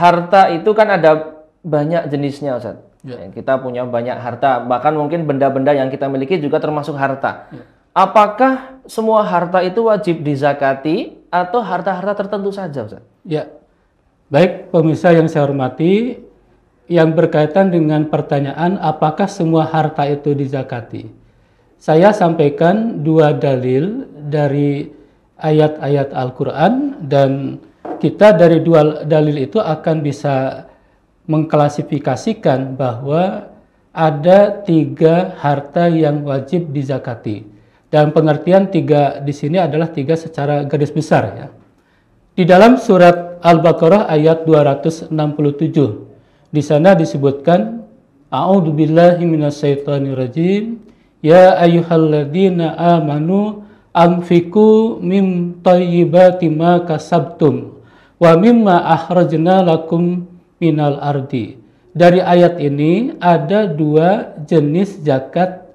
harta itu kan ada banyak jenisnya, Ustaz. Ya. Kita punya banyak harta, bahkan mungkin benda-benda yang kita miliki juga termasuk harta. Ya. Apakah semua harta itu wajib dizakati atau harta-harta tertentu saja, Ustaz? Ya. Baik, pemirsa yang saya hormati, yang berkaitan dengan pertanyaan apakah semua harta itu dizakati. Saya sampaikan dua dalil dari ayat-ayat Al-Quran, dan kita dari dua dalil itu akan bisa mengklasifikasikan bahwa ada tiga harta yang wajib dizakati. Dan pengertian tiga di sini adalah tiga secara garis besar, ya. Di dalam surat Al-Baqarah ayat 267, di sana disebutkan, A'udzubillahi minasyaitonirrajim, ya ayyuhalladzina amanu anfiqu mim thayyibati ma kasabtum wa mimma akhrajna lakum minal ardi. Dari ayat ini ada dua jenis zakat,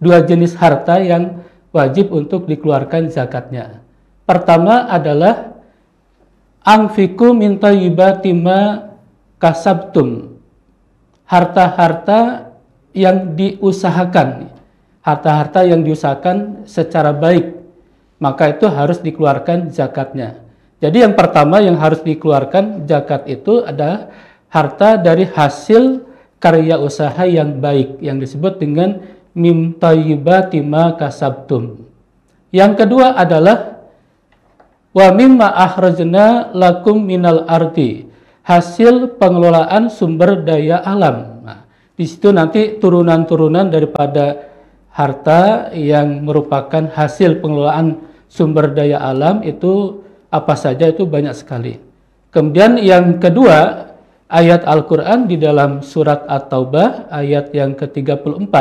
dua jenis harta yang wajib untuk dikeluarkan zakatnya. Pertama adalah anfiqu min thayyibati ma kasabtum, harta-harta yang diusahakan, harta-harta yang diusahakan secara baik, maka itu harus dikeluarkan zakatnya. Jadi yang pertama yang harus dikeluarkan zakat itu adalah harta dari hasil karya usaha yang baik, yang disebut dengan mim thayyibati ma kasabtum. Yang kedua adalah wa mimma akhrajna lakum minal ardi, hasil pengelolaan sumber daya alam. Nah, di situ nanti turunan-turunan daripada harta yang merupakan hasil pengelolaan sumber daya alam itu apa saja, itu banyak sekali. Kemudian yang kedua, ayat Al-Quran di dalam surat At-Taubah ayat yang ke-34.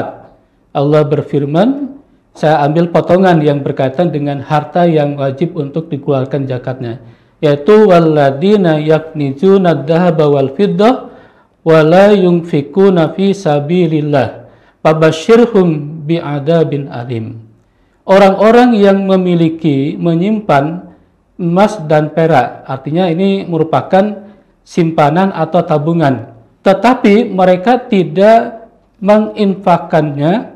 Allah berfirman, saya ambil potongan yang berkaitan dengan harta yang wajib untuk dikeluarkan zakatnya, yaitu walladzina yaknizuna adz-dzahaba wal fiddah wa la yunfikuna fi sabilillah fabasyirhum bi'adzabin alim. Orang-orang yang memiliki, menyimpan emas dan perak, artinya ini merupakan simpanan atau tabungan, tetapi mereka tidak menginfakkannya,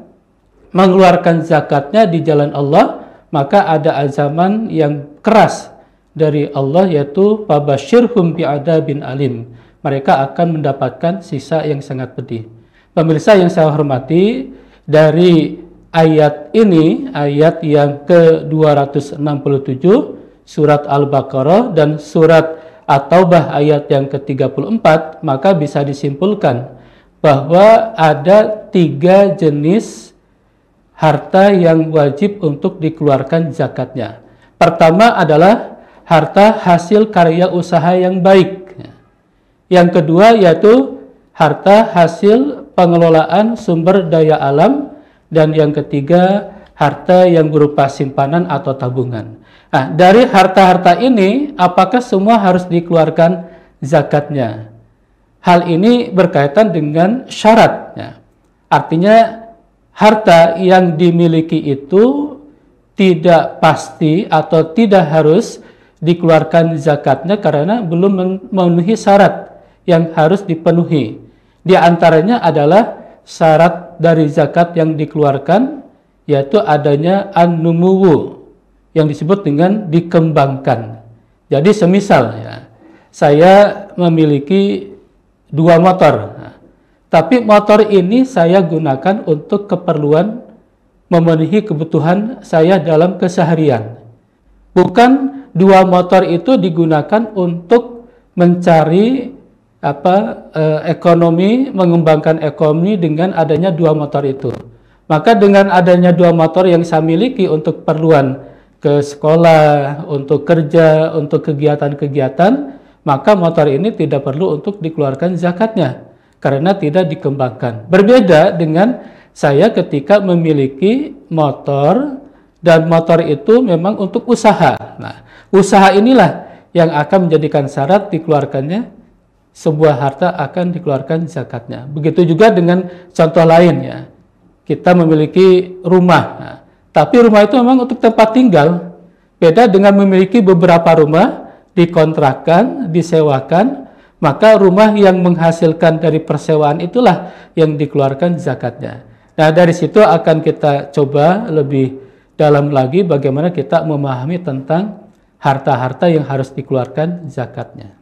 mengeluarkan zakatnya di jalan Allah, maka ada azaban yang keras dari Allah, yaitu fabasyirhum bi'adzabin alim. Mereka akan mendapatkan siksa yang sangat pedih. Pemirsa yang saya hormati, dari ayat ini, ayat yang ke-267 surat Al-Baqarah dan surat At-Taubah ayat yang ke-34, maka bisa disimpulkan bahwa ada tiga jenis harta yang wajib untuk dikeluarkan zakatnya. Pertama adalah harta hasil karya usaha yang baik. Yang kedua yaitu harta hasil pengelolaan sumber daya alam, dan yang ketiga harta yang berupa simpanan atau tabungan. Nah, dari harta-harta ini apakah semua harus dikeluarkan zakatnya? Hal ini berkaitan dengan syaratnya. Artinya harta yang dimiliki itu tidak pasti atau tidak harus dikeluarkan zakatnya karena belum memenuhi syarat yang harus dipenuhi. Di antaranya adalah syarat dari zakat yang dikeluarkan, yaitu adanya an-numuwu, yang disebut dengan dikembangkan. Jadi semisal ya, saya memiliki 2 motor, tapi motor ini saya gunakan untuk keperluan memenuhi kebutuhan saya dalam keseharian. Bukan 2 motor itu digunakan untuk mencari ekonomi, mengembangkan ekonomi dengan adanya 2 motor itu. Maka dengan adanya 2 motor yang saya miliki untuk keperluan ke sekolah, untuk kerja, untuk kegiatan-kegiatan, maka motor ini tidak perlu untuk dikeluarkan zakatnya karena tidak dikembangkan. Berbeda dengan saya ketika memiliki motor dan motor itu memang untuk usaha. Nah, usaha inilah yang akan menjadikan syarat dikeluarkannya sebuah harta akan dikeluarkan zakatnya. Begitu juga dengan contoh lain ya. Kita memiliki rumah, nah, tapi rumah itu memang untuk tempat tinggal. Beda dengan memiliki beberapa rumah, dikontrakkan, disewakan, maka rumah yang menghasilkan dari persewaan itulah yang dikeluarkan zakatnya. Nah, dari situ akan kita coba lebih dalam lagi bagaimana kita memahami tentang harta-harta yang harus dikeluarkan zakatnya.